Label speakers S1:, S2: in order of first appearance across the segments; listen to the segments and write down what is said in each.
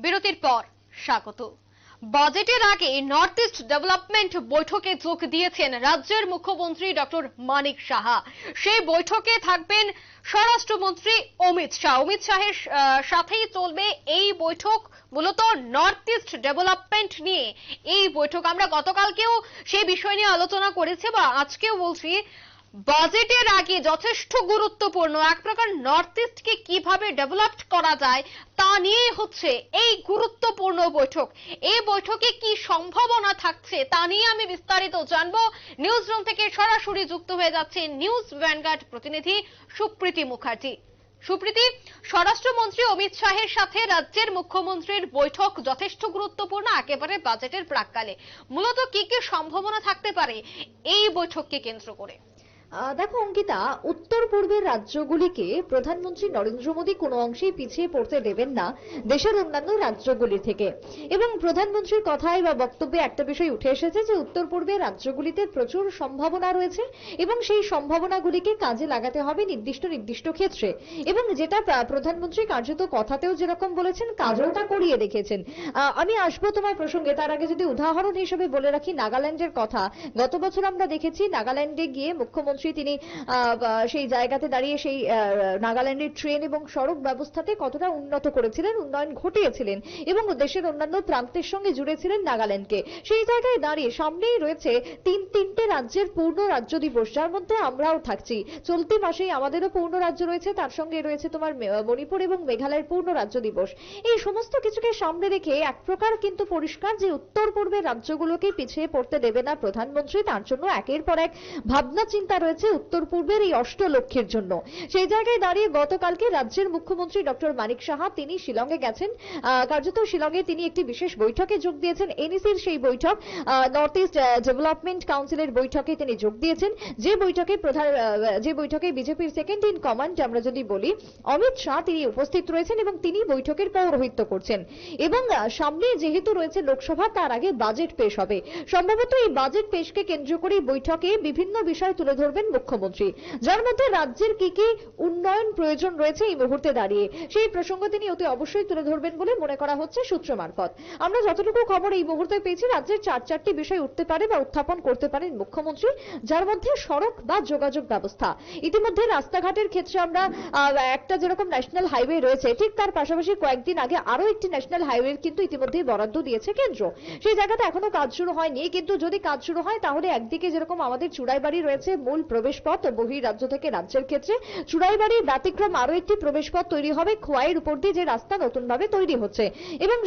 S1: বিরতির পর স্বাগত। বাজেটের আগে নর্থ ইস্ট ডেভেলপমেন্ট বৈঠকে যোগ দিয়েছেন রাজ্যের মুখ্যমন্ত্রী ডক্টর মানিক সাহা। সেই বৈঠকে থাকবেন স্বরাষ্ট্রমন্ত্রী অমিত শাহ। অমিত শাহের সাথেই চলবে এই বৈঠক। মূলত নর্থ ইস্ট ডেভেলপমেন্ট নিয়ে এই বৈঠক। আমরা গতকালকেও সেই বিষয় নিয়ে আলোচনা করেছি বা আজকেও বলছি, বাজেটের আগে যথেষ্ট গুরুত্বপূর্ণ এক প্রকার নর্থ ইস্টকে কিভাবে ডেভেলপ করা যায় তা নিয়ে হচ্ছে এই গুরুত্বপূর্ণ বৈঠক। এই বৈঠকে কি সম্ভাবনা থাকছে তা নিয়ে আমি বিস্তারিত জানবো। নিউজ রুম থেকে সরাসরি যুক্ত হয়ে যাচ্ছে নিউজ ভ্যানগার্ড প্রতিনিধি সুপ্রীতি মুখার্জি। সুপ্রীতি, স্বরাষ্ট্রমন্ত্রী অমিত শাহের সাথে রাজ্যের মুখ্যমন্ত্রীর বৈঠক যথেষ্ট গুরুত্বপূর্ণ একেবারে বাজেটের প্রাক্কালে। মূলত কি কি সম্ভাবনা থাকতে পারে এই বৈঠককে কেন্দ্র করে?
S2: দেখো অঙ্কিতা, উত্তর পূর্বের রাজ্যগুলিকে প্রধানমন্ত্রী নরেন্দ্র মোদী কোনো অংশেই পিছিয়ে পড়তে দেবেন না দেশের অন্যান্য রাজ্যগুলি থেকে। এবং প্রধানমন্ত্রীর কথায় বা বক্তব্যে একটা বিষয় উঠে এসেছে যে উত্তর পূর্বের রাজ্যগুলিতে প্রচুর সম্ভাবনা রয়েছে এবং সেই সম্ভাবনাগুলিকে কাজে লাগাতে হবে নির্দিষ্ট নির্দিষ্ট ক্ষেত্রে। এবং যেটা প্রধানমন্ত্রী কার্যত কথাতেও যেরকম বলেছেন, কাজও তা করিয়ে দেখিয়েছেন। আমি আসবো তোমার প্রসঙ্গে, তার আগে যদি উদাহরণ হিসেবে বলে রাখি নাগাল্যান্ডের কথা। গত বছর আমরা দেখেছি নাগাল্যান্ডে গিয়ে মুখ্যমন্ত্রী তিনি সেই জায়গাতে দাঁড়িয়ে সেই নাগাল্যান্ডের ট্রেন এবং সড়ক ব্যবস্থাতে কতটা উন্নত করেছিলেন, উন্নয়ন ঘটিয়েছিলেন এবং দেশের অন্যান্য প্রান্তের সঙ্গে জুড়েছিলেন নাগাল্যান্ডকে। সেই জায়গায় দাঁড়িয়ে সামনেই রয়েছে তিনটে রাজ্যের পূর্ণ রাজ্য দিবস, যার মধ্যে আমরাও থাকছি। চলতি মাসেই আমাদেরও পূর্ণ রাজ্য রয়েছে, তার সঙ্গে রয়েছে তোমার মণিপুর এবং মেঘালয়ের পূর্ণ রাজ্য দিবস। এই সমস্ত কিছুকে সামনে রেখে এক প্রকার কিন্তু পরিষ্কার যে উত্তর পূর্বের রাজ্যগুলোকে পিছিয়ে পড়তে দেবে না প্রধানমন্ত্রী। তার জন্য একের পর এক ভাবনা চিন্তা রয়েছে উত্তর পূর্বের এই অষ্টলক্ষ্যের জন্য। সেই জায়গায় দাঁড়িয়ে গতকালকে রাজ্যের মুখ্যমন্ত্রী ডক্টর মানিক সাহা তিনি শিলংয়ে গেছেন। কার্যত শিলংয়ে তিনি একটি বিশেষ বৈঠকে যোগ দিয়েছেন। এনইসির সেই বৈঠক, নর্থ ইস্ট ডেভেলপমেন্ট কাউন্সিলের বৈঠকে তিনি যোগ দিয়েছেন। যে বৈঠকে বিজেপির সেকেন্ড ইন কমান্ড আমরা যদি বলি অমিত শাহ তিনি উপস্থিত রয়েছেন এবং তিনি বৈঠকের পৌরোহিত্য করছেন। এবং সামনে যেহেতু রয়েছে লোকসভা, তার আগে বাজেট পেশ হবে। সম্ভবত এই বাজেট পেশকে কেন্দ্র করে বৈঠকে বিভিন্ন বিষয় তুলে ধরবেন মুখ্যমন্ত্রী, যার মধ্যে রাজ্যের কি কি উন্নয়ন প্রয়োজন রয়েছে এই মুহূর্তে দাঁড়িয়ে সেই প্রসঙ্গ তিনি অতি অবশ্যই তুলে ধরবেন বলে মনে করা হচ্ছে সূত্র মারফত। আমরা যতটুকু খবর এই মুহূর্তে পেয়েছি, রাজ্যের চারটি বিষয় উঠতে পারে বা উত্থাপন করতে পারেন মুখ্যমন্ত্রী, যার মধ্যে সড়ক বা যোগাযোগ ব্যবস্থা। ইতিমধ্যে রাস্তাঘাটের ক্ষেত্রে আমরা একটা যেরকম ন্যাশনাল হাইওয়ে রয়েছে, ঠিক তার পাশাপাশি কয়েকদিন আগে আরো একটি ন্যাশনাল হাইওয়ে কিন্তু ইতিমধ্যেই বরাদ্দ দিয়েছে কেন্দ্র। সেই জায়গাতে এখনো কাজ শুরু হয়নি, কিন্তু যদি কাজ শুরু হয় তাহলে একদিকে যেরকম আমাদের চুড়াইবাড়ি রয়েছে মূল প্রবেশ পথ বহির রাজ্য থেকে রাজ্যের ক্ষেত্রে, চুড়াইবাড়ির ব্যতিক্রম আরো একটি প্রবেশ পথ তৈরি হবে খোয়াইয়ের উপর দিয়ে যে রাস্তা নতুন ভাবে তৈরি হচ্ছে। এবং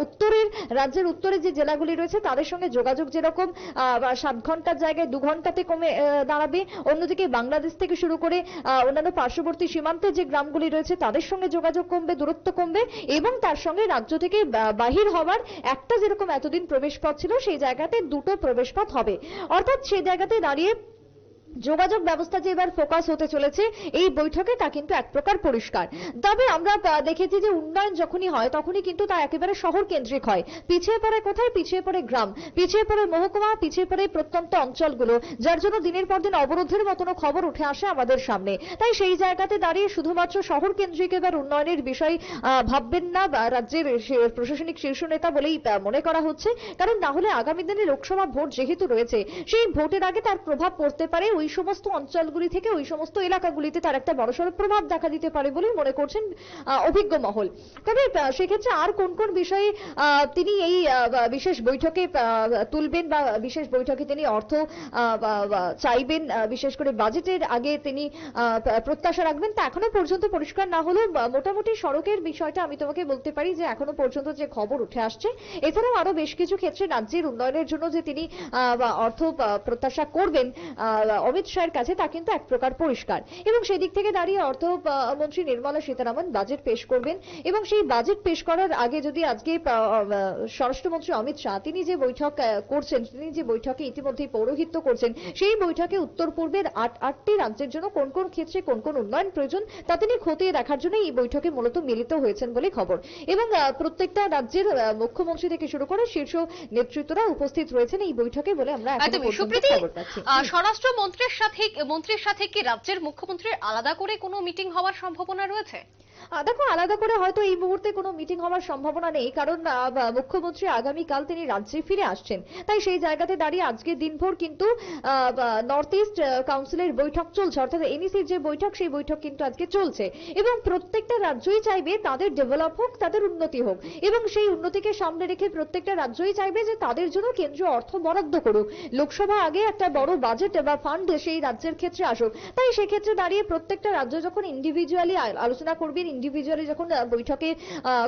S2: উত্তরের রাজ্যের উত্তরে যে জেলাগুলি রয়েছে তাদের সঙ্গে যোগাযোগ যেরকম 7 ঘন্টার জায়গায় 2 ঘন্টাতে কমে দাঁড়াবে। অন্যদিকে বাংলাদেশ থেকে শুরু করে অন্যান্য পার্শ্ববর্তী সীমান্তে যে গ্রামগুলি রয়েছে তাদের সঙ্গে যোগাযোগ কমবে, দূরত্ব কমবে এবং তার সঙ্গে রাজ্য থেকে বাহির হওয়ার একটা যেরকম এতদিন প্রবেশ পথ ছিল সেই জায়গাতে 2টো প্রবেশ পথ হবে। অর্থাৎ সেই জায়গাতে দাঁড়িয়ে যোগাযোগ ব্যবস্থা যে এবার ফোকাস হতে চলেছে এই বৈঠকে তা কিন্তু এক প্রকার পরিষ্কার। তবে আমরা দেখেছি যে উন্নয়ন যখনই হয় তখনই কিন্তু তা একেবারে শহর কেন্দ্রিক হয়। পিছিয়ে পড়ে কোথায়? পিছিয়ে পড়ে গ্রাম, পিছিয়ে পড়ে মহকুমা, পিছিয়ে পড়ে প্রত্যন্ত অঞ্চলগুলো, যার জন্য দিনের পর দিন অবরোধের মতন খবর উঠে আসে আমাদের সামনে। তাই সেই জায়গাতে দাঁড়িয়ে শুধুমাত্র শহর কেন্দ্রিক এবার উন্নয়নের বিষয় ভাববেন না রাজ্যের প্রশাসনিক শীর্ষ নেতা বলেই মনে করা হচ্ছে। কারণ না হলে আগামী দিনে লোকসভা ভোট যেহেতু রয়েছে, সেই ভোটের আগে তার প্রভাব পড়তে পারে ওই সমস্ত অঞ্চলগুলি থেকে, ওই সমস্ত এলাকাগুলিতে তার একটা বড়সড় প্রভাব দেখা দিতে পারে বলে মনে করছেন অভিজ্ঞ মহল। তবে সেক্ষেত্রে আর কোন কোন বিষয়ে তিনি এই বিশেষ বৈঠকে তুলবেন বা বিশেষ বৈঠকে তিনি অর্থ চাইবেন, বিশেষ করে বাজেটের আগে তিনি প্রত্যাশা রাখবেন তা এখনো পর্যন্ত পরিষ্কার না হলেও মোটামুটি সড়কের বিষয়টা আমি তোমাকে বলতে পারি যে এখনো পর্যন্ত যে খবর উঠে আসছে, এছাড়াও আরো বেশ কিছু ক্ষেত্রে রাজ্যের উন্নয়নের জন্য যে তিনি অর্থ প্রত্যাশা করবেন অমিত শাহের কাছে তা কিন্তু এক প্রকার পরিষ্কার। এবং সেই দিক থেকে দাঁড়িয়ে অর্থমন্ত্রী নির্মলা সীতারামন বাজেট পেশ করবেন এবং সেই বাজেট পেশ করার আগে যদি আজকে স্বরাষ্ট্রমন্ত্রী অমিত শাহ তিনি যে বৈঠক করছেন, তিনি যে বৈঠকে ইতিমধ্যেই পৌরোহিত্য করছেন, সেই বৈঠকে উত্তর পূর্বের আটটি রাজ্যের জন্য কোন কোন ক্ষেত্রে কোন কোন উন্নয়ন প্রয়োজন তা তিনি খতিয়ে দেখার জন্য এই বৈঠকে মূলত মিলিত হয়েছেন বলে খবর। এবং প্রত্যেকটা রাজ্যের মুখ্যমন্ত্রী থেকে শুরু করে শীর্ষ নেতৃত্বরা উপস্থিত রয়েছেন এই বৈঠকে বলে আমরা খবর পাচ্ছি।
S1: স্বরাষ্ট্রমন্ত্রীর সাথে কি রাজ্যের মুখ্যমন্ত্রীর আলাদা করে কোনো মিটিং হওয়ার সম্ভাবনা রয়েছে?
S2: দেখো, আলাদা করে হয়তো এই মুহূর্তে কোনো মিটিং হওয়ার সম্ভাবনা নেই, কারণ মুখ্যমন্ত্রী আগামীকাল তিনি রাজ্যে ফিরে আসছেন। তাই সেই জায়গাতে দাঁড়িয়ে আজকে দিনভর কিন্তু নর্থ ইস্ট কাউন্সিলের বৈঠক চলছে, অর্থাৎ এনইসির যে বৈঠক সেই বৈঠক কিন্তু আজকে চলছে এবং প্রত্যেকটা রাজ্যই চাইবে তাদের ডেভেলপ হোক, তাদের উন্নতি হোক এবং সেই উন্নতিকে সামনে রেখে প্রত্যেকটা রাজ্যই চাইবে যে তাদের জন্য কেন্দ্রীয় অর্থ বরাদ্দ করুক। লোকসভা আগে একটা বড় বাজেট বা ফান্ড সেই রাজ্যের ক্ষেত্রে আসুক। তাই সেক্ষেত্রে দাঁড়িয়ে প্রত্যেকটা রাজ্য যখন ইন্ডিভিজুয়ালি আলোচনা করবেন, ইন্ডিভিজুয়ালি যখন বৈঠকে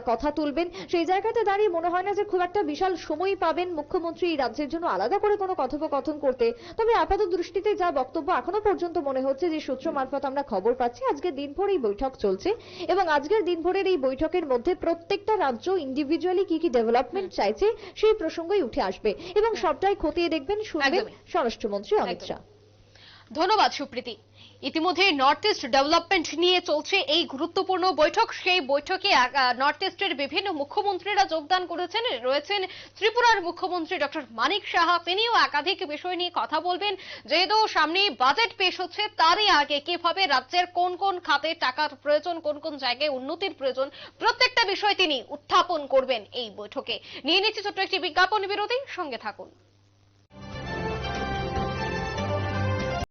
S2: কথা তুলবেন, সেই জায়গাতে দাঁড়িয়ে মনে হয় না যে খুব একটা বিশাল সময় পাবেন মুখ্যমন্ত্রী এই রাজ্যের জন্য আলাদা করে কোনো কথোপকথন করতে। তবে আপাত দৃষ্টিতে যা বক্তব্য এখনো পর্যন্ত মনে হচ্ছে, যে সূত্র মারফত আমরা খবর পাচ্ছি, আজকের দিনভর এই বৈঠক চলছে এবং আজকের দিনভরের এই বৈঠকের মধ্যে প্রত্যেকটা রাজ্য ইন্ডিভিজুয়ালি কি কি ডেভেলপমেন্ট চাইছে সেই প্রসঙ্গই উঠে আসবে এবং সবটাই খতিয়ে দেখবেন, শুনবেন
S1: একদমই।
S2: স্বরাষ্ট্রমন্ত্রী অমিত শাহ।
S1: ধন্যবাদ সুপ্রীতি। ইতিমধ্যে নর্থ ইস্ট ডেভেলপমেন্ট নিয়ে চলছে এই গুরুত্বপূর্ণ বৈঠক। সেই বৈঠকে নর্থ ইস্টের বিভিন্ন মুখ্যমন্ত্রীরা যোগদান করেছেন। রয়েছেন ত্রিপুরার মুখ্যমন্ত্রী ডক্টর মানিক সাহা, তিনিও একাধিক বিষয় নিয়ে কথা বলবেন। যেহেতু সামনে বাজেট পেশ হচ্ছে, তারই আগে কিভাবে রাজ্যের কোন কোন খাতে টাকার প্রয়োজন, কোন কোন জায়গায় উন্নতির প্রয়োজন, প্রত্যেকটা বিষয় তিনি উত্থাপন করবেন এই বৈঠকে। নিয়ে নিচ্ছি ছোট্ট একটি বিজ্ঞাপন বিরতি, সঙ্গে থাকুন।